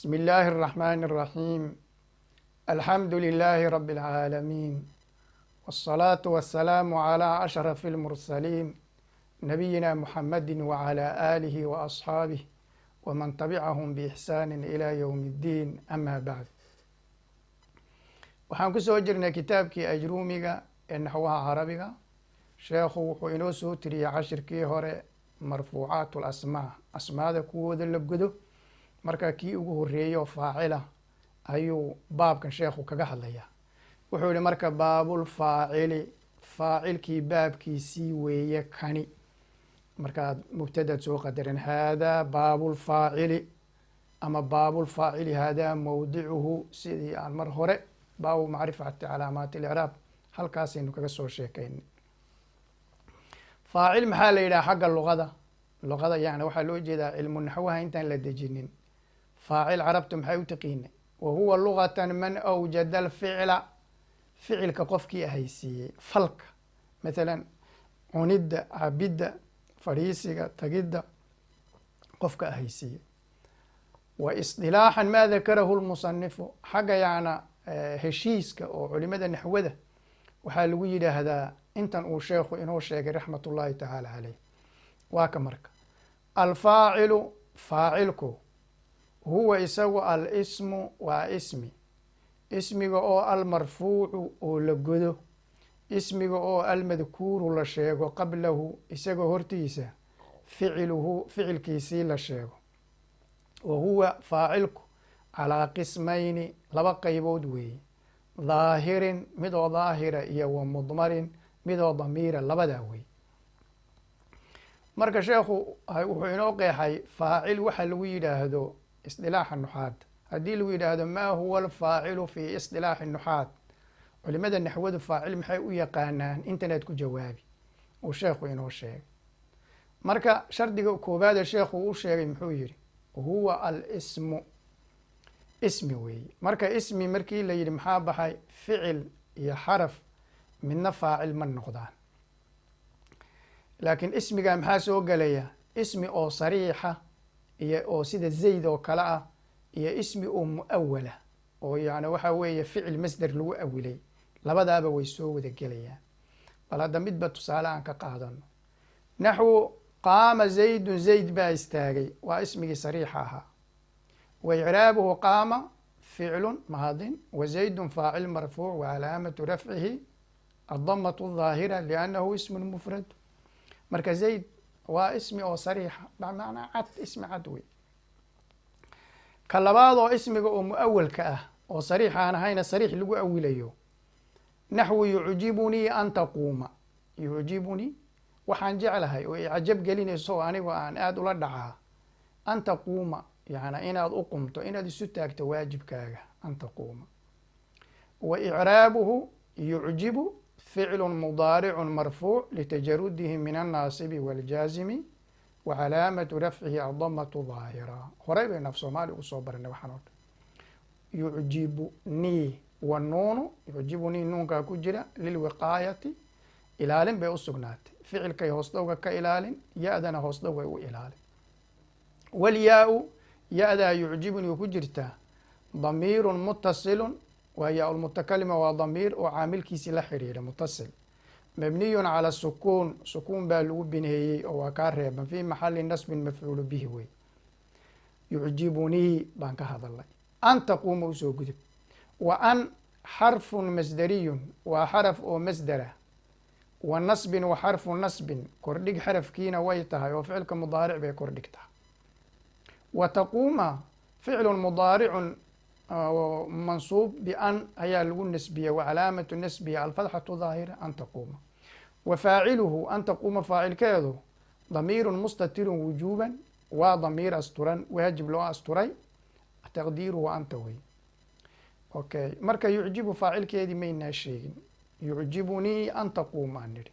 بسم الله الرحمن الرحيم. الحمد لله رب العالمين، والصلاة والسلام على أشرف المرسلين نبينا محمد وعلى آله وأصحابه ومن تبعهم بإحسان إلى يوم الدين. أما بعد، waxaan ku soo jirnay kitaabkii ajruumiga ee naxwaha carabiga. sheekhu wuxuu inoo soo tiriyey cashirkii hore marfuucaat lasmaa, asmaada kuwooda la godo. marka kii ugu horeeyo faacila ayuu baabkan sheekhu kaga hadlayaa. wuxuu yihi marka baabulfaacili, faacilkii baabkiisii weeye kani. markaad mubtadaad soo qadarin haadaa baabulfaacili ama baabulfaacili haadaa mawdicuhu, sidii aan mar hore baabu macrifati calaamaati licraab halkaasaynu kaga soo sheekaynay. faacil maxaa la yidhaha xagga luqada yani waxaa loo jeedaa cilmu naxwaha intaan la dejinin. faacil carabtu maxay u taqiinay? wa huwa lugatan man awjada alficla, ficilka qofkii ahaysiiyey, falka mathalan cunidda, cabidda, fadhiisiga, tagidda, qofka ahaysiiyey. wa isdilaaxan maa dakarahu lmusanifu, xagga yacna heshiiska oo culimada naxwada waxaa lagu yidhaahdaa intan uu sheekhu inoo sheegay raxmat ullaahi tacaala caleyh. waa ka marka alfaacilu, faacilku huwa isagu alismu waa ismi, ismiga oo almarfuucu oo la godo, ismiga oo almadkuuru la sheego qablahu isagoo hortiisa ficiluhu ficilkiisii la sheego. wa huwa faacilku calaa qismayni, laba qaybood weeye, dhaahirin midoo dhaahira iyo wa mudmarin midoo damiira, labadaa weeye. marka sheekhu wuxuu inoo qeexay faacil waxa lagu yidhaahdo isdilaaxa nuxaad. haddii lagu yidhaahdo maa huwa alfaacilu fi isdilaaxi nuxaad, culimada naxwadu faacil maxay u yaqaanaan, intanaad ku jawaabi uu sheekhu inoo sheegay. marka shardiga koobaade sheekhu u sheegay muxuu yihi? huwa alismu, ismi weeye. marka ismi markii la yidhi maxaa baxay? ficil iyo xaraf midna faacil ma noqdaan. laakiin ismiga maxaa soo gelaya? ismi oo sariixa iyo oo sida zayd oo kale ah, iyo ismi oo muawala oo yani waxa weeye ficil masder lagu awilay, labadaaba way soo wada gelayaan. bal hadda midba tusaale aan ka qaadano. naxwu qaama zaydun, zayd baa istaagay, waa ismigii sariixa ahaa. wa icraabuhu qaama ficlu maadin wa zaydun faacil marfuuc wa calaamatu rafcihi adamatu daahira liannahu ismun mufrad. marka zayd waa ismi oo sariixa, bmacnaa cad, ismi cad wey. ka labaad oo ismiga oo muawalka ah oo sariix aan ahayna sariix lagu awilayo. naxwu yucjibunii an taquuma, yucjibunii waxaan jeclahay oo icajab gelinayso oo anigu aan aada ula dhacaa. an taquuma yani inaad u qumto, inaad isu taagto waajibkaaga, an taquuma. wa icraabuhu yucjibu ficlu mudaaricu marfuuc litajarudihi min annaasibi wاljaazimi wa calaamatu rafcihi adamatu daahira. horey bay naf soomaali usoo baranay waxaan o dhan. yucjibunii wanuunu, yucjibunii nuunkaa ku jira lilwiqaayati, ilaalin bay u sugnaatay, ficilkay hoosdhowga ka ilaalin, ya-dana hoosdhowgay u ilaalin. walyaa-u, ya-daa yucjibunii ku jirtaa damiirun mutasilun, waa yaa lmutakalima, waa damiir oo caamilkiisii la xidhiidha mutasil, mabniyun cala sukuun, sukuun baa lagu bineeyey oo waa kaa reeban, fii maxali nasbin mafcuulu bihi wey. yucjibunii baan ka hadalnay. an taquuma usoo gudub. wa an xarfun masderiyun, waa xaraf oo masdera. wa nasbin wa xarfu nasbin, kordhig xarafkiina way tahay oo ficilka mudaaric bay kordhigtaa. wa taquuma ficlu mudaaricun mansuub bian ayaa lagu nasbiyey, wa calaamatu nasbihi alfatxatu daahira an taquuma. wa faaciluhu, an taquuma faacilkeedu damiirun mustatirun wujuuban, waa damiir asturan, waajib loo asturay, taqdiiruhu anta wey. okay, marka yucjibu faacilkeedii maynaa sheegin, yucjibunii an taquuma aan nidhi.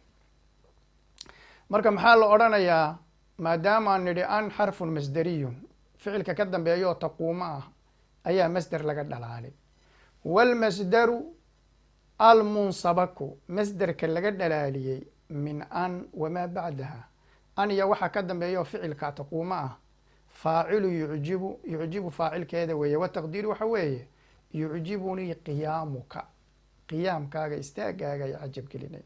marka maxaa la odhanayaa? maadaama aan nidhi an xarfun masderiyun, ficilka ka dambeeyo oo taquuma ah ayaa masder laga dhalaalay. wاlmasdaru almunsabaku, masderka laga dhalaaliyey min an wamaa bacdaha, an iyo waxa ka dambeeya oo ficilka taquuma ah faacilu yucjibu, yucjibu faacilkeeda weeye, wataqdiir waxa weeye yucjibunii qiyaamuka, qiyaamkaaga istaagaaga ay cajab gelinay.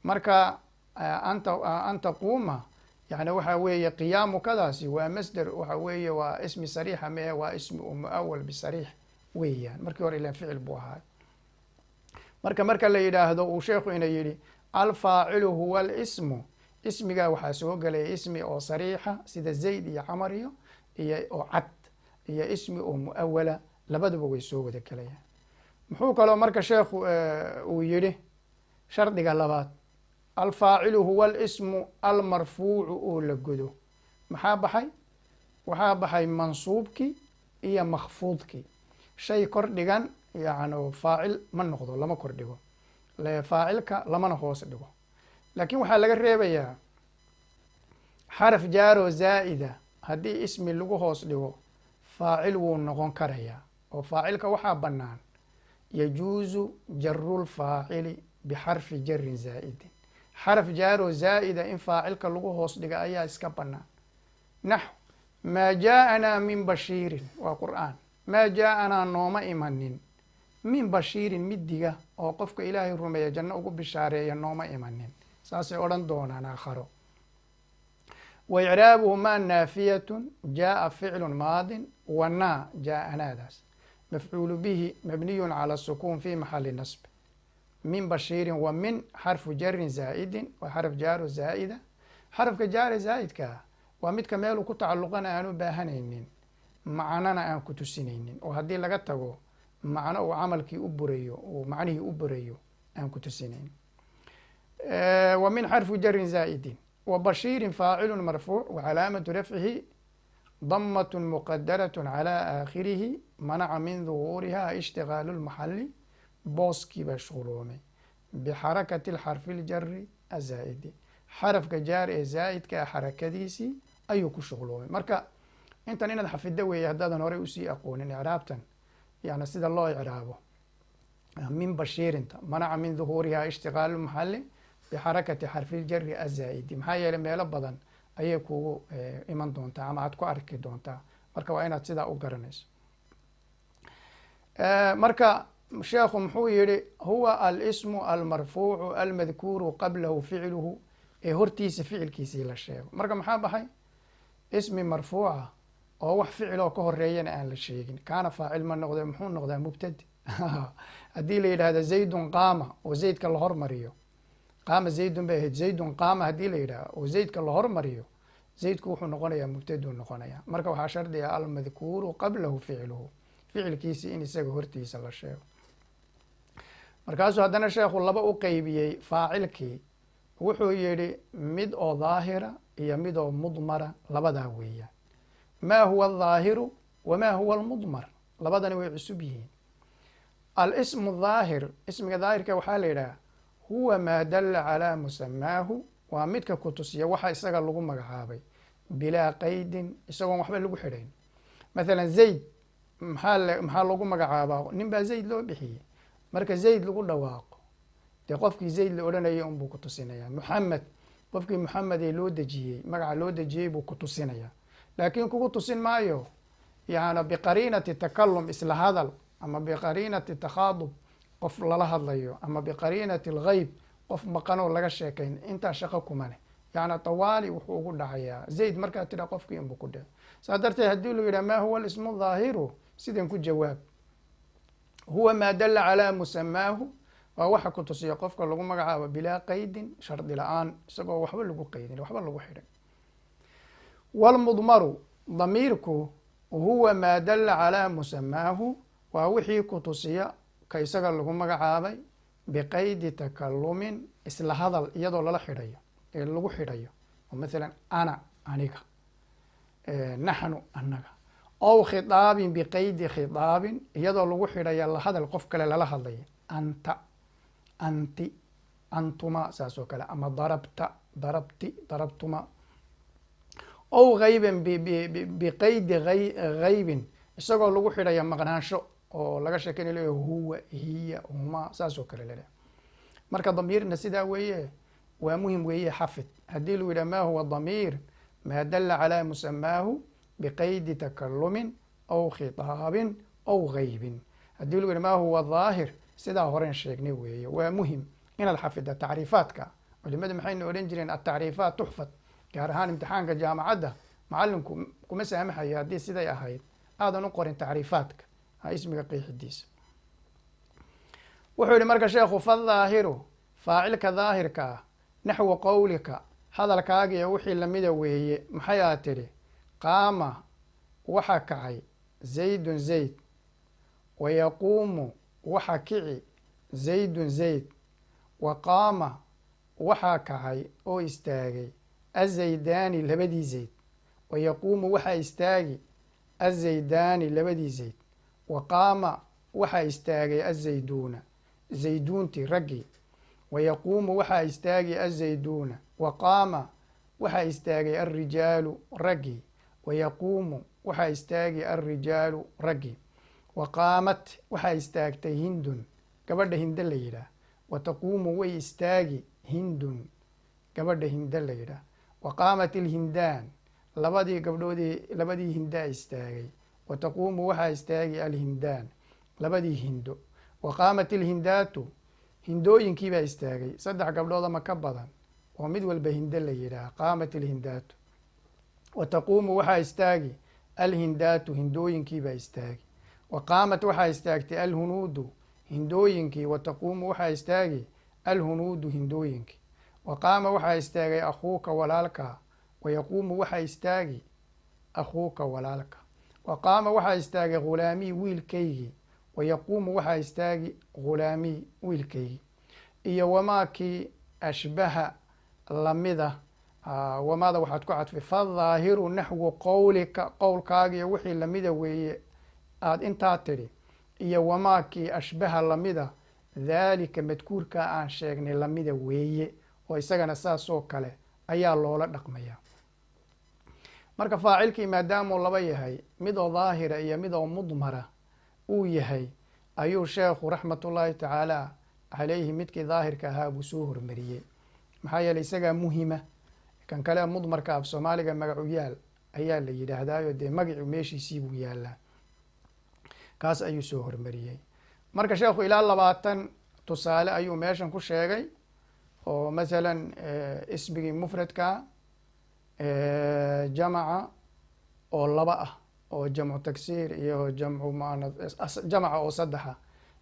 marka an taquuma yani waxa weeye qiyaamukadaasi waa masder, waxa weeye waa ismi sariixa mee, waa ismi muawal bisariix weeyaan. markii hore ilan ficil buu ahaa. marka la yidhaahdo uu sheekhu ina yidhi alfaacilu huwa alismu, ismigaa waxaa soo gelaya ismi oo sariixa sida zayd iyo camar iyo oo cad, iyo ismi oo muawala, labaduba way soo wada gelayaan. muxuu kaloo marka sheekhu uu yidhi shardiga labaad, alfaacilu huwa alismu almarfuucu oo la godo. maxaa baxay? waxaa baxay mansuubkii iyo makfuudkii. shay kor dhigan yani faacil ma noqdo, lama kor dhigo, faacilka lamana hoos dhigo. laakiin waxaa laga reebayaa xaraf jaaro zaa'ida haddii ismi lagu hoos dhigo faacil wuu noqon karayaa, oo faacilka waxaa bannaan yajuusu jaru lfaacili bixarfi jarin zaa'idin. xaraf jaaro zaa'ida in faacilka lagu hoos dhiga ayaa iska bannaan. naxw maa jaaءanaa min bashiirin, waa qur'aan. maa jaaءanaa nooma imanin min bashiirin midiga oo qofka ilaahay rumeeya janno ugu bishaareeya nooma imanin. saasay odhan doonaan aakharo. wa icraabuhu maa naafiyatun jaaءa ficlu maadin wanaa jaaءanaadaas mafcuulu bihi mabniyun calى sukuun fi maxali nasb. min bashiirin wa min xarfu jarin zaa'idin waa xaraf jaaro zaa'ida. xarafka jaara zaa'idkaa waa midka meeluu ku tacalluqana aan u baahanaynin, macnana aan ku tusinaynin, oo haddii laga tago macno uu camalkii u burayo, uu macnihii u burayo aan ku tusinayn. wa min xarfu jarin zaa'idin. wa bashiirin faacilun marfuuc wa calaamatu rafcihi damat muqadaraة calى aakhirihi manaca min duhuuriha ishtigaalu lmaxali, booskii baa shuqloomay bixarakati xarfi ljari azaa'idi. xarafka jaar ee zaa'idka xarakadiisii ayuu ku shuqloomay. marka intan inaad xafido weeye haddaadan horey usii aqoonin icraabtan, yani sida loo icraabo min bashiirinta manaca min duhuuriha ishtigaalu lmaxali bixarakati xarfi ljari azaa'idi. maxaa yeeley meelo badan ayay kugu iman doontaa ama aad ku arki doontaa. marka waa inaad sidaa u garanayso. marka sheekhu muxuu yihi huwa alismu almarfuucu almadkuuru qablahu ficluhu, ee hortiisa ficilkiisii la sheego. marka maxaa baxay? ismi marfuuca oo wax ficiloo ka horeeyana aan la sheegin, kaana faacil ma noqde, muxuu noqdaa mubtadi. haddii la yidhahdo zaydun qaama oo zaydka la hormariyo, qaama zaydun bay ahayd, zaydun qaama haddii la yidhahdo oo zaydka la hormariyo, zaydku wuxuu noqonayaa mubtaduu noqonayaa. marka waxaa shardiga almadkuuru qablahu ficluhu, ficilkiisii in isaga hortiisa la sheego. markaasuu haddana sheekhu laba u qeybiyey faacilkii. wuxuu yidhi mid oo daahira iyo mid oo mudmara, labadaa weeyaan. maa huwa adaahiru wamaa huwa almudmar, labadani way cusub yihiin. alismu daahir, ismiga daahirka waxaa la yidhaha huwa maa dalla calaa musamaahu, waa midka ku tusiya waxa isaga lagu magacaabay bilaa qeydin, isagoon waxba lagu xidhayn. mathalan zayd maxaa lagu magacaabaa? nin baa zayd loo bixiyey. marka zayd lagu dhawaaqo dee qofkii zayd la odhanayay unbuu ku tusinayaa. muxamed, qofkii muxamed ee loo dejiyey, magaca loo dejiyey buu ku tusinayaa. laakiin kugu tusin maayo yani biqariinati takalum, isla hadal, ama biqariinati takhaadub, qof lala hadlayo, ama biqariinati algheyb, qof maqanoo laga sheekayn. intaa shaqo kuma leh. yani tawaali wuxuu ugu dhacayaa zayd markaa tidha qofkii inbuu ku dhici. saa darteed haddii lu yidhah maa huwa alismu daahiru, sidan ku jawaab. huwa maa dalla calaa musamaahu, waa waxa ku tusiya qofka lagu magacaabo bilaa qeydin, shardi la-aan, isagoo waxba lagu qeydin, waxba lagu xidhay. waalmudmaru damiirku huwa maa dalla calaa musamaahu, waa wixii ku tusiya ka isaga lagu magacaabay biqeydi takalumin, isla hadal iyadoo lala xidhayo, ee lagu xidhayo. oo mathalan ana, aniga, naxnu, annaga. ow khidaabin biqeydi khidaabin, iyadoo lagu xidhaya la hadal qof kale lala hadlaya. anta, anti, antuma, saas oo kale. ama darabta, darabti, darabtuma. ow hayban biqeydi haybin, isagoo lagu xidhaya maqnaansho oo laga sheekeynayo leeyahy huwa, hiya, huma, saas oo kale laleeyahy. marka damiirna sidaa weeye, waa muhim weeye xafid. haddii lu yidhah maa huwa damiir maa dalla calaa musamaahu biqaydi takalumin aw khitaabin aw gaybin. haddii lagu yihi ma huwa daahir, sidaa horen sheegnay weeye. waa muhim inaad xafida tacriifaadka. culimadu maxayna odhan jireen atacriifaat tuxfad, gaar ahaan imtixaanka jaamacadda macalinku kuma saamaxayo haddii siday ahayd aadan u qorin tacriifaadka ismiga qeexidiisa. wuxuu yihi marka sheekhu fadaahiru faacilka daahirka ah naxwu qowlika hadalkaagiiya wixii lamida weeye. maxay aad tidhi qaama waxa kacay zaydun zayd, wayaquumu waxa kici zaydun zayd, wa qaama waxaa kacay oo istaagay azaydaani labadii zayd, wayaquumu waxaa istaagi azaydaani labadii zayd, wa qaama waxaa istaagay azayduuna zayduuntii raggii, wayaquumu waxaa istaagi azayduuna, wa qaama waxaa istaagay alrijaalu raggii, wayaquumu waxaa istaagi alrijaalu raggii, wa qaamat waxaa istaagtay hindun gabadha hinde la yidhaah, wa taquumu way istaagi hindun gabadha hinde la yidhaah, wa qaamat ilhindaan labadii gabdhoodii labadii hindaa istaagay, wa taquumu waxaa istaagi alhindaan labadii hindo, wa qaamat ilhindaatu hindooyinkiibaa istaagay saddex gabdhood ama ka badan oo mid walba hinde la yidhaah, qaamat ilhindaatu, wa taquumu waxaa istaagi alhindaatu hindooyinkiibaa istaagi, wa qaamat waxaa istaagtay alhunuudu hindooyinkii, wa taquumu waxaa istaagi alhunuudu hindooyinkii, wa qaama waxaa istaagay akhuuka walaalka, wa yaquumu waxaa istaagi akhuuka walaalka, wa qaama waxaa istaagay ghulaamii wiilkaygii, wa yaquumu waxaa istaagi ghulaamii wiilkaygii, iyo wamaakii ashbaha lamida. wamaada waxaad ku cadfay fadaahiru naxwu qowlika qowlkaagiiyo wixii lamida weeye aada intaa tidhi, iyo wamaakii ashbaha lamida daalika madkuurkaa aan sheegnay lamida weeye, oo isagana saasoo kale ayaa loola dhaqmaya. marka faacilkii maadaamuu laba yahay, mid oo daahira iyo mid oo mudmara uu yahay, ayuu sheekhu raxmatullaahi tacaala calayhi midkii daahirka ahaa buu soo hormariyey. maxaa yeeley isagaa muhima. kan kale mudmarka af soomaaliga magacu yaal ayaa la yidhaahdaayo dee magacu meeshiisii buu yaalaa, kaas ayuu soo hormariyey. marka sheekhu ilaa 20 tusaale ayuu meeshan ku sheegay, oo masalan ismigii mufradka jamaca oo laba ah, oo jamcu taksiir iyo jamcu muanath, jamaca oo saddexa,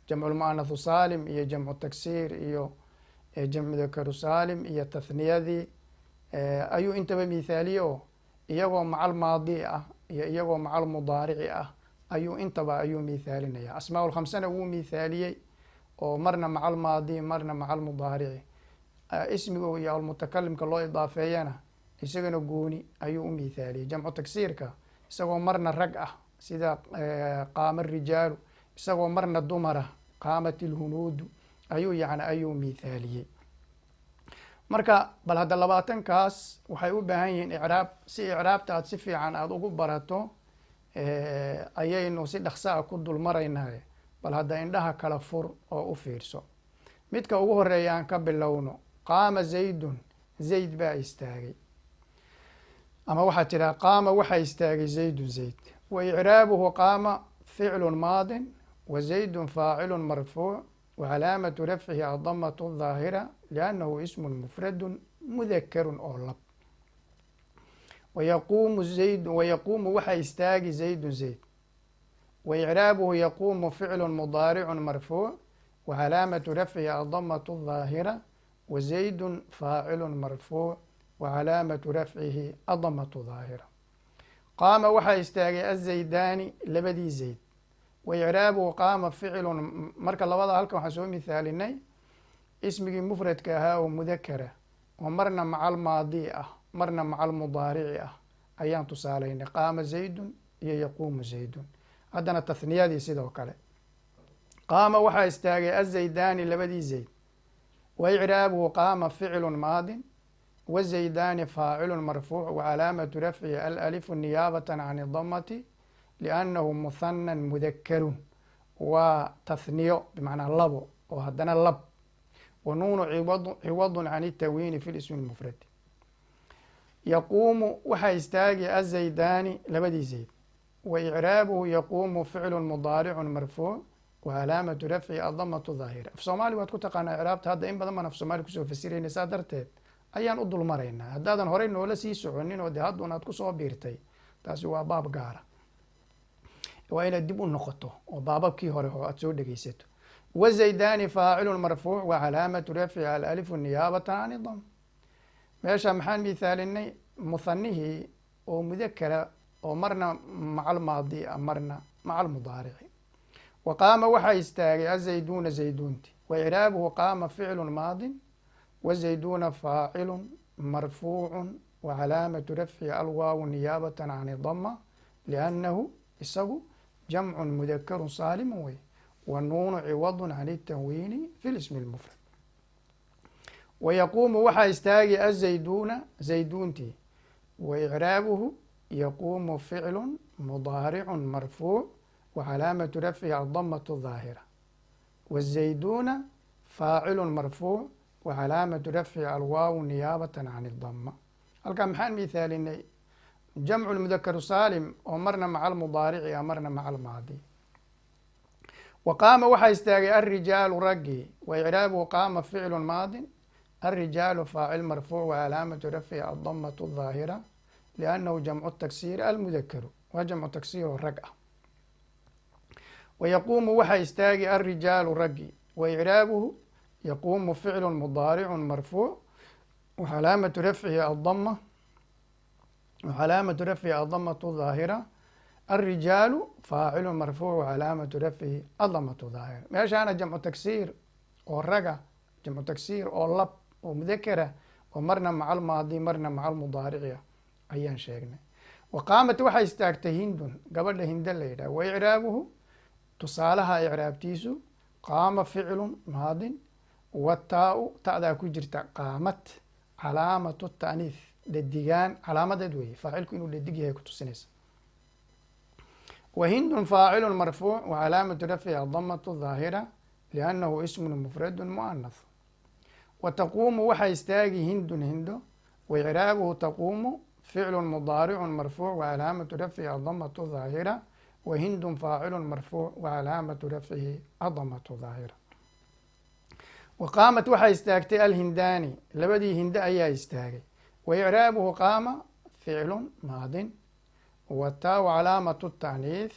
jamcu lmuanathu saalim iyo jamcu taksiir iyo jamcu dakaru saalim iyo tathniyadii ayuu intaba mithaaliye oo iyagoo macal maadi ah iyo iyagoo macal mudaarici ah ayuu intaba ayuu mithaalinaya. asmaa lkhamsana wuu mithaaliyey oo marna macal maadi marna macal mudaarici. ismiga iyo almutakalimka loo idaafeeyana isagana gooni ayuu u mithaaliyey. jamcu taksiirka isagoo marna rag ah sida qaama rijaalu, isagoo marna dumara qaamat ilhunuudu ayuu yani ayuu mithaaliyey. marka bal hadda 20kaas waxay u baahan yihiin icraab. si icraabta aad si fiican aada ugu barato ayaynu si dhaqsaa ku dul maraynaa. bal hadda indhaha kala fur oo u fiirso. midka ugu horeeya aan ka bilowno. qaama zaydun, zayd baa istaagay, ama waxaad tidhaha qaama waxaa istaagay zaydun zayd. wa icraabuhu qaama ficlu maadin wa zaydun faacilu marfuuc wa calaamatu rafcihi adamatu daahira liannahu ismun mufradun mudakarun oo lab. wayaquumu zaydun, wayaquumu waxaa istaagi zaydun zayd. wa icraabuhu yaquumu ficlu mudaaricun marfuuc wa calaamatu rafcihi adamatu daahira wa zaydun faacilu marfuuc wa calaamatu rafcihi adamatu daahira. qaama waxaa istaagay azaydaani labadii zayd. wa icraabuhu qaama ficlun. marka labada halkan waxaan soo mithaalinay ismigii mufradka ahaa oo mudakara oo marna macal maadi ah marna macal mudaarici ah ayaan tusaalaynay, qaama zaydun iyo yaquumu zaydun. haddana tathniyadii sidoo kale. qaama waxaa istaagay azaydaani labadii zayd. wa icraabuhu qaama ficlu maadin wa zaydaani faacilu marfuuc wa calaamatu rafcihi alalifu niyaabata can idamati liannahu muhanan mudakarun. waa tathniyo bimacnaa labo oo haddana lab. wa nuunu ciwadun can itawiini fi lismi lmufradi. yaquumu waxaa istaagi azaydaani labadii zayd wa icraabuhu yaquumu ficlu mudaaricu marfuuc wa calaamatu rafci adamatu daahira. af soomaali waad ku taqaanaa icraabta, hadda in badan baan af soomaali kusoo fasirayna, saa darteed ayaan u dul maraynaa. haddaadan horey noola sii soconin oo dee haddun aad kusoo biirtay, taasi waa baab gaara, waa inaad dib u noqoto oo baababkii hore oo aad soo dhegeysato. wazaydaani faacilu marfuuc wa calaamatu rafci alalifu niyaabata can dam. meesha maxaan mithaalinay muhanihii oo mudakara oo marna maca almaadi a marna maca almudaarici. wa qaama waxaa istaagay azayduuna zayduunti wa icraabuhu qaama ficlu maadin wazayduuna faacilu marfuucu wa calaamatu rafci alwaawu niyaabata can dama liannahu isagu jamcu mudakaru saalimu wey wanuunu ciwadu can اtanwiini fi lismi اlmufrad. wayaquumu waxaa istaagi azayduuna zayduuntii wa icraabuhu yaquumu ficlu mudaaricu marfuuc wa calaamatu rafcihi adamatu daahira wazayduuna faacilu marfuuc wa calaamatu rafcihi alwaawu niyaabata can dama. halkaa maxaan mithaalinay jamcu mudakaru saalim oo marna maca almudaarici a marna maca almaadi. wa qaama waxaa istaagay alrijaalu raggii wa icraabuhu qaama ficlu maadin alrijaalu faacil marfuuc wa calaamatu rafcihi adamatu daahira liannahu jamcu taksiir almudakaru waa jamcu taksiir oo rag ah. wa yaquumu waxaa istaagay alrijaalu raggii wa icraabuhu yaquumu ficlu mudaaricu marfuuc wa calaamatu rafcihi adama وcalaamaة rafcihi adamaة daahira الrijaalu faacilu marfuuc calaamaةu rafcihi adamaةu daahira. meeshaana jamcu tagsiir oo raga, jamcu tagsiir oo lab oo mudakara oo marna maca almaadi marna maca almudaariciya ayaan sheegnay. wa qaamat waxaa istaagtay hindun gabadha hinda la yidhah wa icraabuhu tusaalaha icraabtiisu qaama ficlu maadin wataau ta'daa ku jirta qaamat calaamatu taaniif dhadigaan calaamadeed weeye, faacilku inuu dhadig yahay kutusinaysa. wa hindun faacilu marfuuc wa calaamatu rafcihi adamatu daahira liannahu ismun mufradu muanath. wa taquumu waxaa istaagi hindun hindo wa icraabuhu taquumu ficlu mudaaricu marfuuc wa calaamatu rafcihi adamatu daahira wa hindun faacilu marfuuc wa calaamatu rafcihi adamatu daahira. wa qaamat waxaa istaagtay alhindaani labadii hinde ayaa istaagay wa icraabuhu qaama ficlu maadin wataau calaamatu taaniif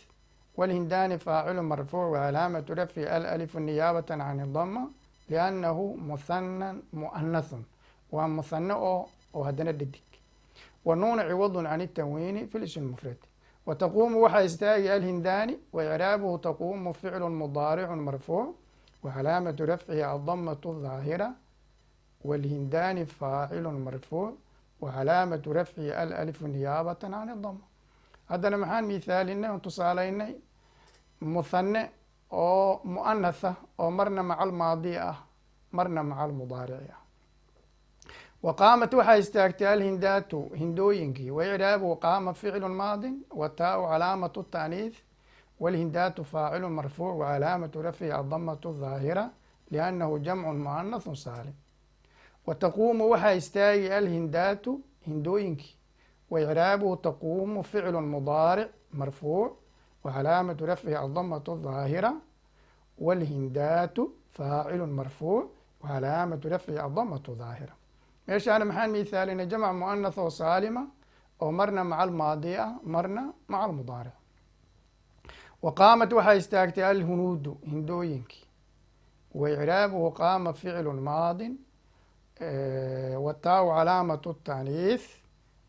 walhindaani faacilu marfuuc wa calaamatu rafcihi alalifu niyaabata can dama liannahu muhanan muanathun waa muhane oo haddana dhadig wanuuna ciwadu can اtanwiini fi lism mufrad. wa taquumu waxaa istaagi alhindaani wa icraabuhu taquumu ficlu mudaaricu marfuuc wa calaamatu rafcihi adamatu daahira walhindaani faacilu marfuuc wa calaamatu rafcihi alalifu niyaabata can dama. haddana maxaan mithaalinay on tusaalaynay muhane oo muanatha oo marna maca almaadi ah marna maca almudaarici ah. wa qaamat waxaa istaagtay alhindaatu hindooyinkii wa icraabuhu qaama ficlu maadin wataau calaamatu taaniif walhindaatu faacilu marfuuc wa calaamatu rafcihi adamatu daahira liannahu jamcu muanathun saalim. wa taquumu waxaa istaagi alhindaatu hindooyinkii wa icraabuhu taquumu ficlu mudaaric marfuuc wa calaamatu rafcihi adamatu daahira walhindaatu faacilu marfuuc wa calaamatu rafcihi adamatu daahira. meeshaana maxaan mithaalinay jamc muanath oo saalima oo marna maca almaadi ah marna maca almudaaric. wa qaamat waxaa istaagtay alhunuudu hindooyinkii wa icraabuhu qaama ficlu maadin wataau calaamatu taaniif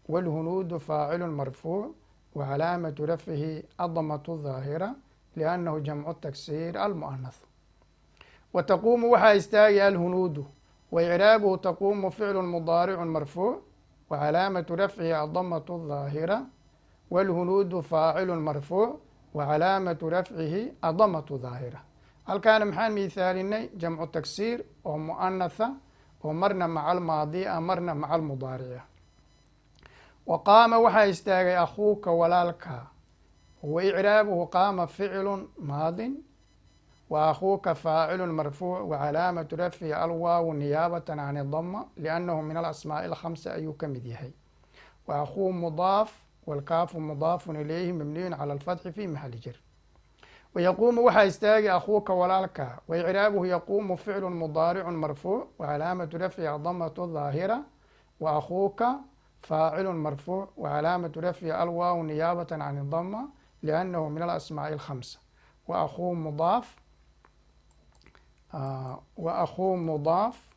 walhunuudu faacilu marfuuc wa calaamatu rafcihi adamatu daahira liannahu jamcu taksiir almuanath. wa taquumu waxaa istaagi alhunuudu wa icraabuhu taquumu ficlu mudaaricu marfuuc wa calaamatu rafcihi adamatu daahira walhunuudu faacilu marfuuc wa calaamatu rafcihi adamatu daahira. halkaana maxaan mithaalinay jamcu tagsiir oo muanatha oo marna maca almaadi ah marna maca almudaarici ah. wa qaama waxaa istaagay akhuuka walaalka wa icraabuhu qaama ficlu maadin wa akhuuka faacilu marfuuc wa calaamatu rafcihi alwaawu niyaabata can dama liannahu min alasmaaءi alkhamsa ayuu ka mid yahay. وأخوه مضاف والكاف مضاف إليه مبني على الفتح في محل جر. ويقوم waxaa istaagi أخوuka walaalka وإعرابه يقوم فعل مضارع مرفوع وعلامة رفعه ضمة ظاهرة وأخوك فاعل مرفوع وعلامة رفعه الواو نيابة عن الضمة لأنه من الأسماء الخمسة. وأخوه مضاف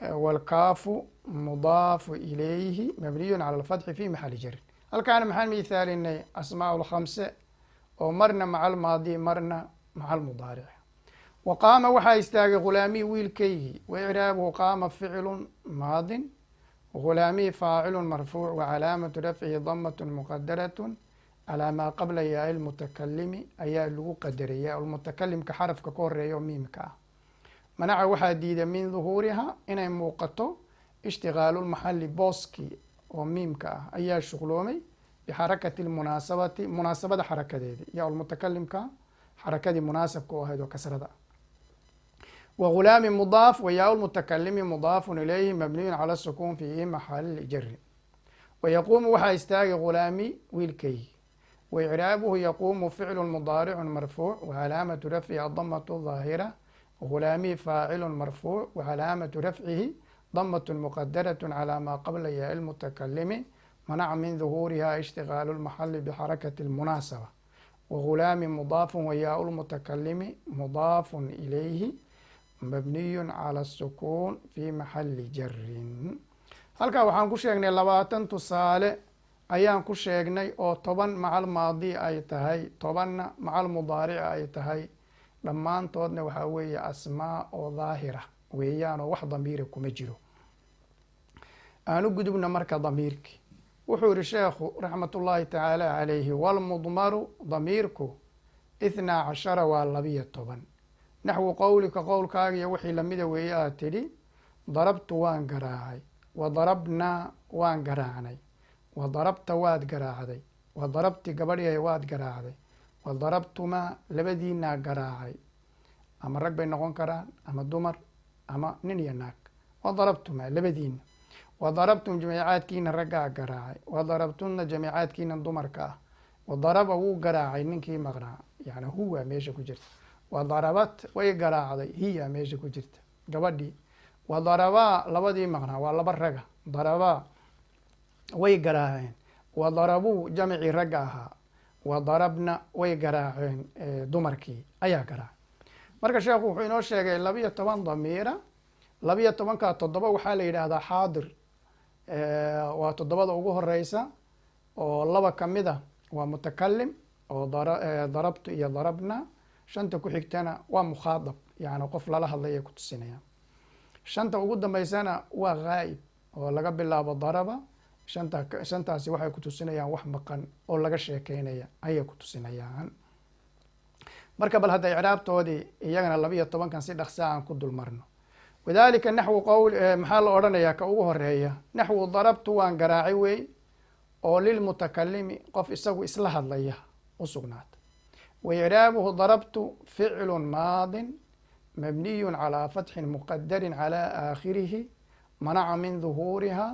والكاف مضاف إليه مبني على الفتح في محل جر. halkaana maxaan miithaalinay asmaaء الkhamse oo marna maca almaadi marna maca almudaaric. wa qaama waxaa istaagay ghulaamii wiilkaygi waicraabuhu qaama ficlu maadin ghulaamii faacilu marfuuc wacalaamatu rafcihi damat muqadaraة calaa maa qabla yaai lmutakalimi ayaa lagu qadaray yaa lmutakalimka xarafka ka horeeya oo miimka ah. manaca waxaa diida min duhuuriha inay muuqato ishtigaalu lmaxali booskii oo miimka ah ayaa shuqloomay bixarakati lmunaasabati munaasabada xarakadeedi yaa lmutakalimka xarakadii munaasabka oo ahayd oo kasrada. wa ghulaami mudaaf wa yaa lmutakalimi mudaafun ilayhi mabniyun cala sukuun fi maxali jari. wayaquumu waxaa istaagay ghulaami wiilkaygi waicraabuhu yaquumu ficlu mudaaricu marfuuc wacalaamatu rafcihi adamatu daahira ghulaamii faacilu marfuuc wacalaamatu rafcihi ضمة مقدرة على ما قبل ياء المتكلم منع من ظهورها اشتغال المحل بحركة المناسبة. وغلام مضاف وياء المتكلم مضاف إليه مبني على السكون في محل جر. halkaa waxaan ku sheegnay 20 tusaale ayaan ku sheegnay oo 10 maca almaadi ay tahay 10na maca almudaaric ay tahay dhammaantoodna waxaa weeye asmaa oo daahira weeyaan oo wax damiira kuma jiro. aanu gudubna marka damiirki wuxuu yihi sheekhu raxmat ullaahi tacaala calayhi walmudmaru damiirku 12 waa 12 naxwu qowlika qowlkaaga iyo wixii lamida weeye aad tidhi darabtu waan garaacay wadarabnaa waan garaacnay wadarabta waad garaacday wadarabti gabadhyahay waad garaacday wadarabtumaa labadiinaa garaacay ama rag bay noqon karaan ama dumar ama nin iyo naag. wadarabtumaa labadiina wadarabtum jamiicaadkiina raggaa garaacay wadarabtunna jamiicaadkiina dumarka ah. wadaraba wuu garaacay ninkii maqnaa yani huwa meesha ku jirta. wadarabat way garaacday hiya meesha ku jirta gabadhii. wadarabaa labadii maqnaa waa laba raga darabaa way garaaceen. wadarabuu jamicii ragga ahaa wadarabna way garaaceen dumarkii ayaa garaacay. marka sheekhu wuxuu inoo sheegay 12 damiira 12ka 7 waxaa la yidhaahdaa xaadir waa 7da ugu horeysa oo 2 kamid a waa mutakalim oo darabtu iyo darabna. 5ta ku xigtana waa mukhaadab yani qof lala hadlay ay ku tusinayaan. 5ta ugu dambeysana waa ghaa'ib oo laga bilaabo daraba 5taasi waxay ku tusinayaan wax maqan oo laga sheekeynaya ayay ku tusinayaan. marka bal hadda icraabtoodii iyagana 12kan si dhaqsa aan ku dulmarno. wadalika naxwu qowl maxaa la odhanayaa ka ugu horeeya naxwu darabtu waan garaacay wey oo lilmutakalimi qof isagu isla hadlaya u sugnaata. waicraabuhu darabtu ficlu maadin mabniyu calىa fatxin muqadari calى aakhirihi manaca min duhuuriha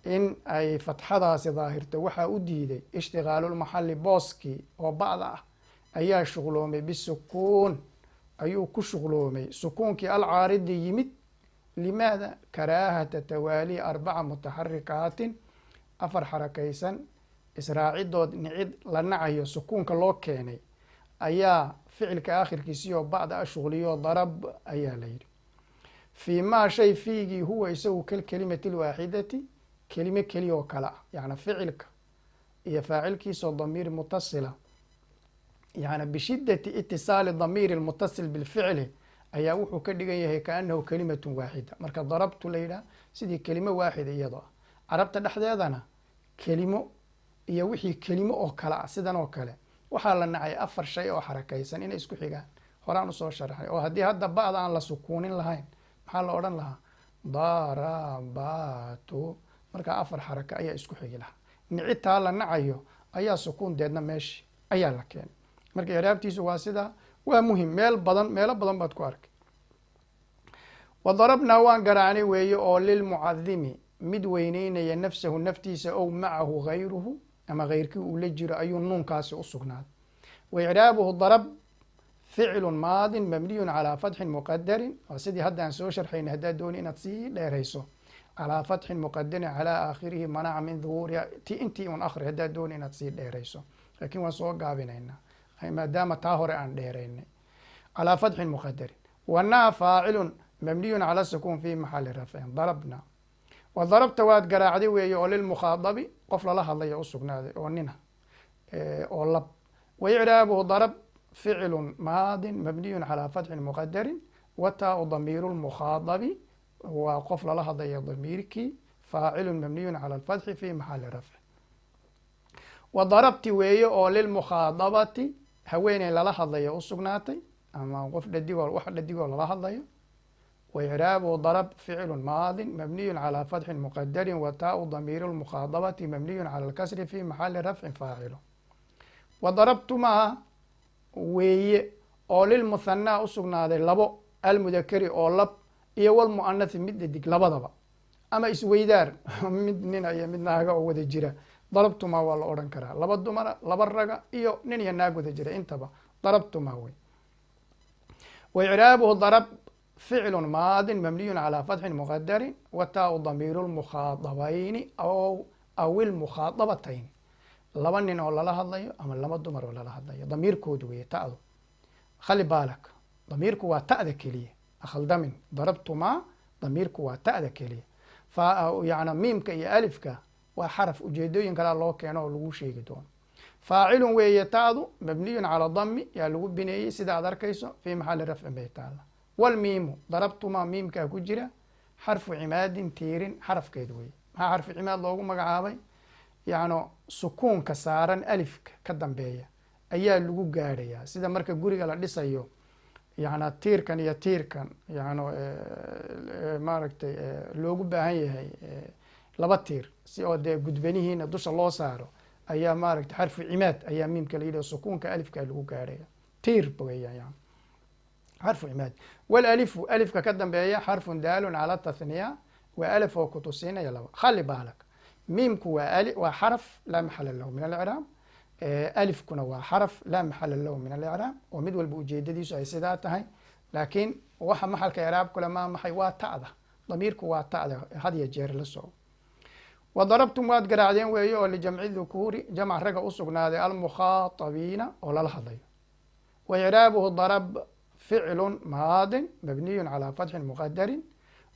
in ay fatxadaasi daahirto waxaa u diiday ishtigaalu lmaxali booskii oo bacda ah ayaa shuqloomay bisukuun ayuu ku shuqloomay sukuunkii alcaaridi yimid. limaada karaahata tawaali 4 mutaxarikaatin 4 xarakaysan israacidood nicid la nacayo sukuunka loo keenay ayaa ficilka aakhirkiisiyo bacda a shuqliyo darab ayaa la yidhi. fii maa shay fiigii huwa isagu kalkelimati lwaaxidati kelime keliya oo kale ah yani ficilka iyo faacilkiisoo damiir mutasila yani bishidati itisaali damiiri lmutasil bilficli ayaa wuxuu ka dhigan yahay kaanahu kelimatun waaxida. marka darabtu la yidhaah sidii kelimo waaxida iyadoo ah. carabta dhexdeedana kelimo iyo wixii kelimo oo kale ah sidan oo kale waxaa la nacay 4 shay oo xarakaysan inay isku xigaan horaan usoo sharaxay oo haddii hadda bacda aan la sukuunin lahayn maxaa la odhan lahaa darabatu. markaa 4 xaraka ayaa isku xigi lahaa. nicitaa la nacayo ayaa sukuun deedna meeshi ayaa la keenay. marka icraabtiisu waa sidaa waa muhim meelo badan baad ku arkay. wadarabnaa waan garaacnay weeye oo lilmucadimi mid weyneynaya nafsahu naftiisa ow macahu gayruhu ama gayrkii uu la jiro ayuu nuunkaasi u sugnaaday. waicraabuhu darab ficlu maadin mabniyun calaa fatxin muqadarin, waa sidii hadda aan soo sharxayna haddaad dooni inaad sii dheerayso, calaa fatxin muqadarin calaa aakhirihi manaca min duhuuriha intii un akhri haddaad dooni inaad sii dheerayso, laakiin waan soo gaabinaynaa maadaama taa hore aan dheeraynay. calaa fatxin muqadarin wanaa faacilun mabniyun cala sukuun fi maxali rafcin darabna. wa darabta waad garaacday weeye oo lilmukhaadabi qof lala hadlaya u sugnaaday oo nina oo lab. waicraabuhu darab ficlu maadin mabniyun calaa fatxin muqadarin wataau damiiru lmukhaadabi waa qof lala hadlaya damiirkii faacilun mabniyun cala alfatxi fi maxali rafci. wa darabti weeye oo lilmukhaadabati haweeney lala hadlaya u sugnaatay ama qof dhadigoo wax dhadigoo lala hadlayo. waicraabuhu darab ficlu maadin mabniyun calaa fatxin muqadarin wataau damiiru lmukhaadabati mabniyun cala alkasri fi maxali rafcin faacilu. wa darabtumaa weeye oo lilmuhanaa u sugnaaday labo almudakari oo lab iyo walmu'anathi mid dhadig labadaba ama isweydaar mid nina iyo mid naaga oo wada jira darabtumaa waa la odhan karaa. laba dumara laba raga iyo nin iyo naag wada jira intaba darabtumaa wey. waicraabuhu darab ficlu maadin mabniyun calaa fatxin muqadarin wataau damiiru lmukhaadabayni aw ilmukhaadabatayni, laba nin oo lala hadlayo ama laba dumar oo lala hadlayo damiirkoodu weeye ta'du. khali baalak damiirku waa ta'da keliya akhaldamin. darabtumaa damiirku waa ta'da keliya yani miimka iyo alifka waa xaraf ujeedooyin kalea loo keeno oo lagu sheegi doono. faacilun weeye ta'du mabniyun cala dami yaa lagu bineeyey sida aad arkayso fii maxali rafcin bay taala. walmiimu darabtumaa miimkaa ku jira xarfu cimaadin tiirin xarafkeed weye. maxaa xarfu cimaad loogu magacaabay? yacni sukuunka saaran alifka ka dambeeya ayaa lagu gaadhayaa, sida marka guriga la dhisayo yani tiirkan iyo tiirkan yani maaragtay loogu baahan yahay laba tiir si oo dee gudbanihiina dusha loo saaro ayaa maaragtay xarfu cimaad ayaa miimka la yidhah sukuunka alifka lagu gaadhaya tiir weya yani xarfu cimaad. walalifu alifka ka dambeeya xarfun daalun cala tathniya waa alif oo kutusinaya laba. khali baalak miimku waa xaraf laa maxala lahu min alicraab, alifkuna waa xaraf laa maxala lahu min alicraab oo mid walba ujeedadiisu ay sidaa tahay, laakiin waxa maxalka icraab kule maa maxay waa ta'da. damiirku waa ta'da had ya jeer la soco. wa darabtum waad garaacdeen weeye oo lijamci dhukuuri jamc raga u sugnaaday almukhaatabiina oo lala hadlayo. waicraabuhu darab ficlu maadin mabniyun calaa fatxin muqadarin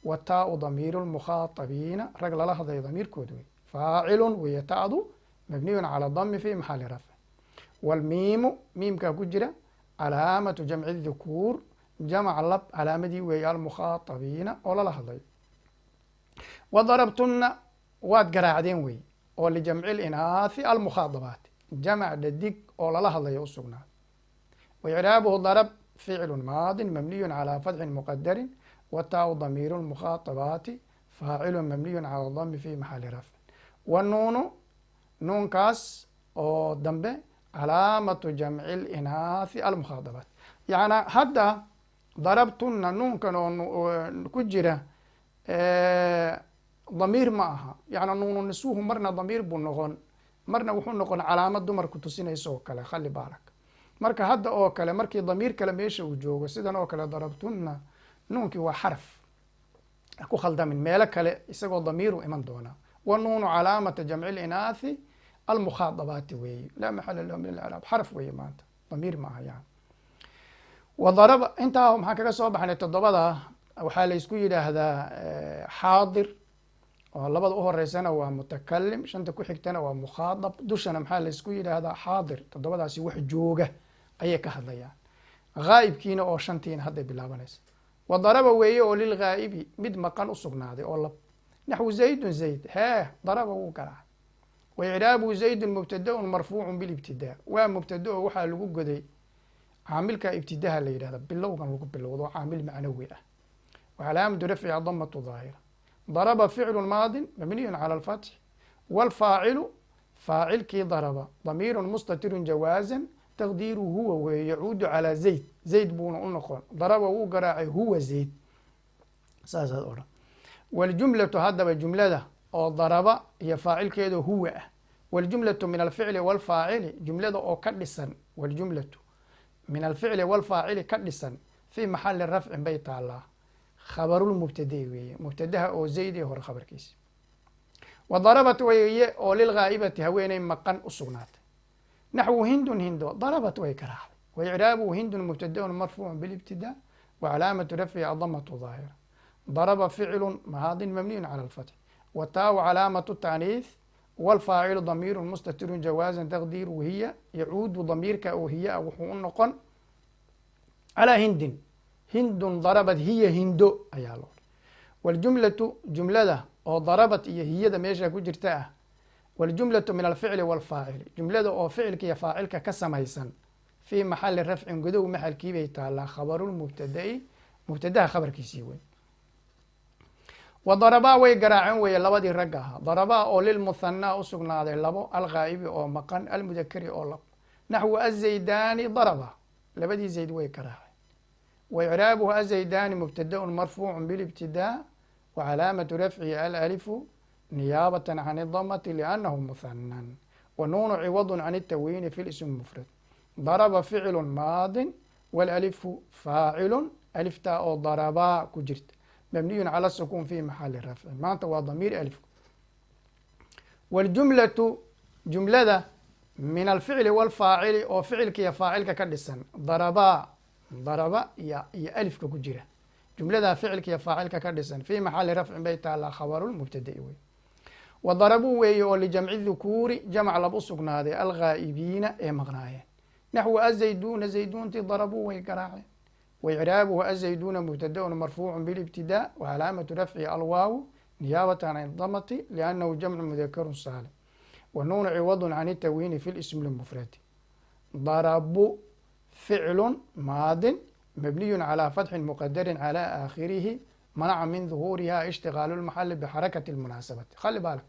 wataau damiiru lmukhaatabiina rag lala hadlayo damiirkooda wey. faacilun weeye ta'du mabniyun cala dami fi maxali rafci. walmiimu miimkaa ku jira calaamatu jamci dhukuur jamc lab calaamadii weeye almukhaatabiina oo lala hadlayo. wa darabtunna waad garaacdeen wey oo lijamci linaathi almukhaadabaati jamc dhadig oo lala hadlayo u sugnaaday. waicraabuhu darab ficlu maadin mabniyun calaa fatxin muqadarin wataau damiiru lmukhaadabaati faacilun mabniyun cala dami fi maxali rafcin. wanuunu nuunkaas oo dambe calaamatu jamci linaathi almukhaadabaat. yani hadda darabtunna nuunkan oo ku jira damiir ma aha, yani nuunu nisuuhu marna damiir buu noqon marna wuxuu noqon calaamad dumarku tusinaysa oo kale. khali baalak marka hadda oo kale markii damiir kale meesha uu joogo sidan oo kale darabtunna nuunkii waa xaraf ku khaldamin meelo kale isagoo damiiru iman doona. wanuunu calaamata jamci linaathi almukhaadabaati weeye laa maxala lahu min alcraab xaraf weeye maanta damiir ma aha yani. wadaraba intaa maxaan kaga soo baxnay toddobada waxaa la isku yidhaahdaa xaadir oo labada u horeysana waa mutakalim shanta ku xigtana waa mukhaadab dushana maxaa la isku yidhaahdaa xaadir. toddobadaasi wax jooga ayay ka hadlayaan. ghaa'ibkiina oo shantiina hadday bilaabanaysa. wadaraba weeye oo lilghaa'ibi mid maqan u sugnaaday oo lab. naxwu zaydun zayd hee daraba wuu garaacay. waicraabuhu zaydun mubtadaun marfuucun bilibtidaa waa mubtado waxaa lagu goday caamilka ibtidaha la yidhahda bilowgan lagu bilowdo caamil macnawi ah. wacalaamatu rafciha damatu daahira. daraba ficlu maadin mabniyun cala alfatx walfaacilu faacilkii daraba damiiru mustatirun jawaazan taqdiiru huwa weeye yacuudu calaa zayd zayd buuna u noqon. daraba wuu garaacay huwa zayd saasaad odhan. waljumlatu haddaba jumlada oo daraba iyo faacilkeedu huwa ah waljumlatu min alficli walfaacili jumlada oo ka dhisan waljumlatu min alficli walfaacili ka dhisan fii maxali rafcin bay taalaa khabarulmubtadai weeye mubtadaha oo zayd ee hore khabarkiisa wa darabat weye oo lilghaa'ibati haweeney maqan u sugnaatay naxwu hindun hindo darabat way garaacday waicraabuhu hindun mubtadaun marfuucu bilibtidaa wacalaamatu rafcihi adamatu daahira daraba ficlu mahaadin mabniyun cala alfatx wataawu calaamatu taaniis walfaacilu damiiru mustatirun jawaazan taqdiiru hiya yacuudu damiirka oo hiya wuxuu u noqon calaa hindin hindun darabat hiya hindo ayaa loo waljumlatu jumlada oo darabat iyo hiyada meesha ku jirta ah waljumlatu min alficli walfaacili jumlada oo ficilka iyo faacilka ka samaysan fii maxali rafcin godow maxalkiibay taalaa khabarulmubtadai mubtadaha khabarkiisii wey wa darabaa way garaaceen weeye labadii ragga ahaa darabaa oo lilmuhanaa u sugnaaday labo alghaa'ibi oo maqan almudakari oo labo naxwu azaydaani daraba labadii zayd way garaaceen waicraabuhu azaydaani mubtadaun marfuucu bilibtidaa wacalaamatu rafcihi alalifu niyaabatan can idamati liannahu muhanan wa nuunu ciwadun can itawyiini fi lismi mufrad daraba ficlu maadin walalifu faacilun aliftaa oo darabaa ku jirta mabniyun cala sukuun fi maxali rafci maanta waa damiir alifku waljumlatu jumlada min alficli walfaacili oo ficilka iyo faacilka ka dhisan darabaa daraba iyo alifka ku jira jumlada ficilka iyo faacilka ka dhisan fii maxali rafcin bay taalaa khabarulmubtada'i wey wa darabuu weeye oo lijamci dhukuuri jamc lab u sugnaaday alghaa'ibiina ee maqnaayeen naxwu azayduuna zayduuntii darabuu way garaaceen waicraabuhu azayduuna mubtadaun marfuucu bilibtidaa wacalaamatu rafcihi alwaawu niyaabatan can damati liannahu jamcu mudakarun saalim wa nuunu ciwadun can itawyiini fi lismi lmufradi darabu ficlu maadin mabniyun calى fatxin muqadarin calى aakhirihi manaca min duhuuriha ishtigaalu lmaxali bixarakati lmunaasabati khali baalak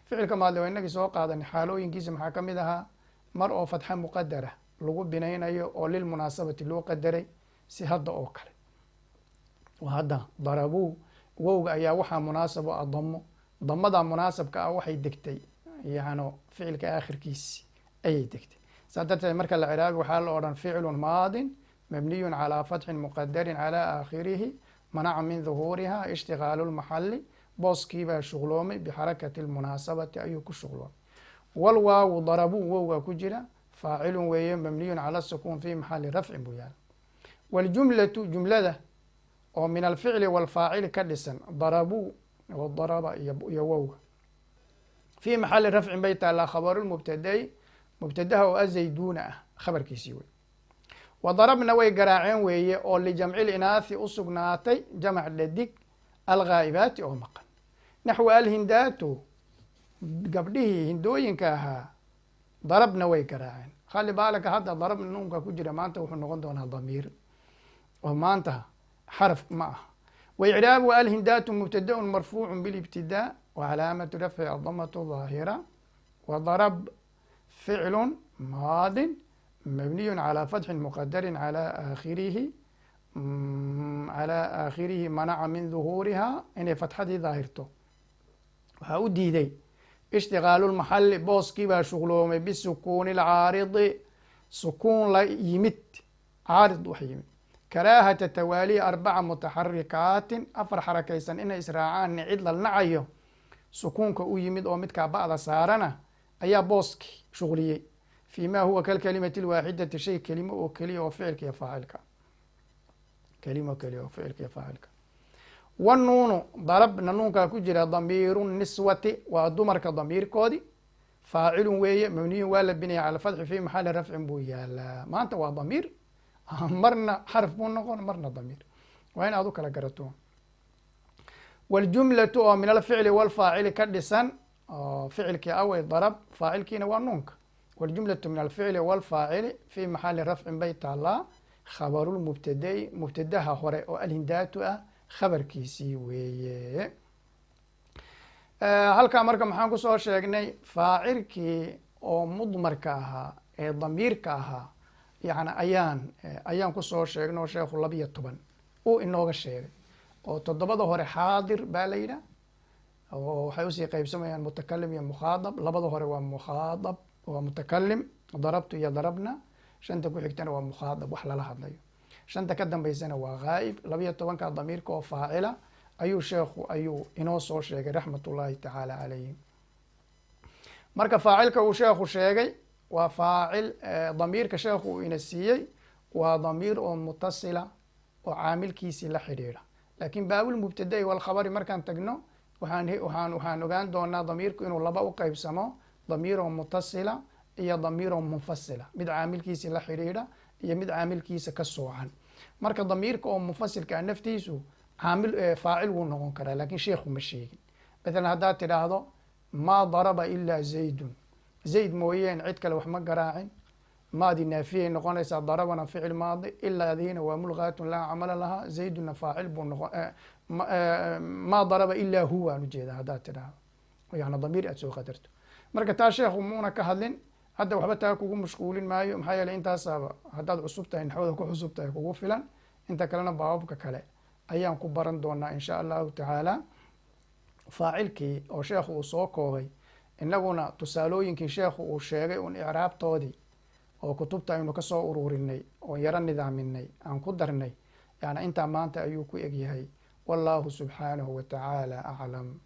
ficilka maadli waa inagii soo qaadanay xaalooyinkiisa maxaa ka mid ahaa mar oo fatxa muqadara lagu binaynayo oo lilmunaasabati loo qadaray si hadda oo kale hadda darabuu wowga ayaa waxaa munaasabo ah damo damadaa munaasabka ah waxay degtay yani ficilka aakhirkiisi ayay degtay saa darteed marka la ciraabi waxaa la odhan ficlu maadin mabniyun calى fatxin muqadarin calى aakhirihi manaca min duhuuriha ishtigaalu lmaxali booskiibaa shuqloomay bixarakati lmunaasabati ayuu ku shuqloomay walwaawu darabuu wowgaa ku jira faacilun weeye mabniyun cala sukuun fi maxali rafcin buu yaala waljumlatu jumlada oo min alficli walfaacili ka dhisan darabuu oo daraba iyo wowga fii maxali rafcin bay taalaa khabarulmubtadai mubtadaha oo azayduuna ah khabarkiisii wey wa darabna way garaaceen weeye oo lijamci linaathi u sugnaatay jamac dhadig alghaa'ibaati oo maqan naxwu alhindaatu gabdhihii hindooyinka ahaa darabna way garaaceen khali baalaka hadda darabna nuunka ku jira maanta wuxuu noqon doonaa damiir oo maanta xaraf ma ah waicraabu alhindaatu mubtadaun marfuucu bilibtidaa wacalaamatu rafci adamatu daahira wadarab ficlu maadin mabniyun calى fatxin muqadarin calى aakhirihi manaca min duhuuriha inay fatxadii daahirto waxaa u diiday ishtigaalu lmaxali booskiibaa shuqloomay bisukuuni lcaaridi sukuun la yimid caarid wax yimid karaahata tawaalihi arbaca mutaxarikaatin afar xarakaysan inay israacaan nicid la nacayo sukuunka u yimid oo midkaa ba'da saarana ayaa booski shuqliyey fi ma huwa kalkalimati lwaaxidati shay kelimo oo keliya oo ficilka iyo faacilka kelimo keliya oo ficilka iyo faacilka wanuunu darabna nuunkaa ku jira damiiru niswati waa dumarka damiirkoodi faacilun weeye mabniyun waa la binaya cala fatxi fi maxali rafcin buu yaalaa maanta waa damiir marna xarf buu noqon marna damiir waa in aad u kala garato waljumlatu oo min alficli walfaacili ka dhisan oo ficilkii awey darab faacilkiina waa nuunka waljumlatu min alficli walfaacili fi maxali rafcin bay taalaa khabarulmubtadai mubtadaha hore oo alhindaatu ah khabarkiisii weeye halkaa marka maxaan kusoo sheegnay faacilkii oo mudmarka ahaa ee damiirka ahaa yani ayaan kusoo sheegnay oo sheekhu 12 uu inooga sheegay oo 7 hore xaadir baa la yidhah oo waxay usii qaybsamayaan mutakalim iyo mukhaadab. labada hore waa mukhaadab, waa mutakalim, darabtu iyo darabna. shanta ku xigtana waa mukhaadab, wax lala hadlayo. shanta ka dambaysana waa ghaa'ib. 12 damiirka oo faacila ayuu sheekhu inoo soo sheegay raxmatullaahi tacaala calayhim. marka faacilka uu sheekhu sheegay waa faacil, damiirka sheekhu uu ina siiyey waa damiir oo mutasila oo caamilkiisii la xidhiidha. laakiin baabulmubtada'i walkhabari markaan tagno waxaan ogaan doonaa damiirku inuu laba u qaybsamo, damiiroo mutasila iyo damiiroo munfasila, mid caamilkiisii la xidhiidha iyo mid caamilkiisa ka soocan. marka damiirka oo munfasilkaa naftiisu faacil wuu noqon karaa, laakiin sheekhu ma sheegin. maalan haddaad tidhaahdo maa daraba ilaa zaydun, zayd mooyeen cid kale wax ma garaacin, maadi naafiyay noqonaysaa, darabana ficil maadi, ilaadiina waa mulgaatun laa camala lahaa, zayduna faacil buu noqon. maa daraba ilaa huwa aan ujeeda haddaad tidhaahdo, yani damiir aad soo qadarto. marka taa sheekhu muuna ka hadlin, hadda waxba taa kugu mashquulin maayo, maxaa yeeley intaasaaba haddaad cusub tahay naxwada ku cusub tahay kugu filan. inta kalena baababka kale ayaan ku baran doonaa insha allahu tacaala. faacilkii oo sheekhu uu soo koobay, inaguna tusaalooyinkii sheekhu uu sheegay un icraabtoodii oo kutubta aynu ka soo ururinay oo yaro nidaaminay aan ku darnay, yani intaa maanta ayuu ku egyahay. wallaahu subxaanahu wa tacaala aclam.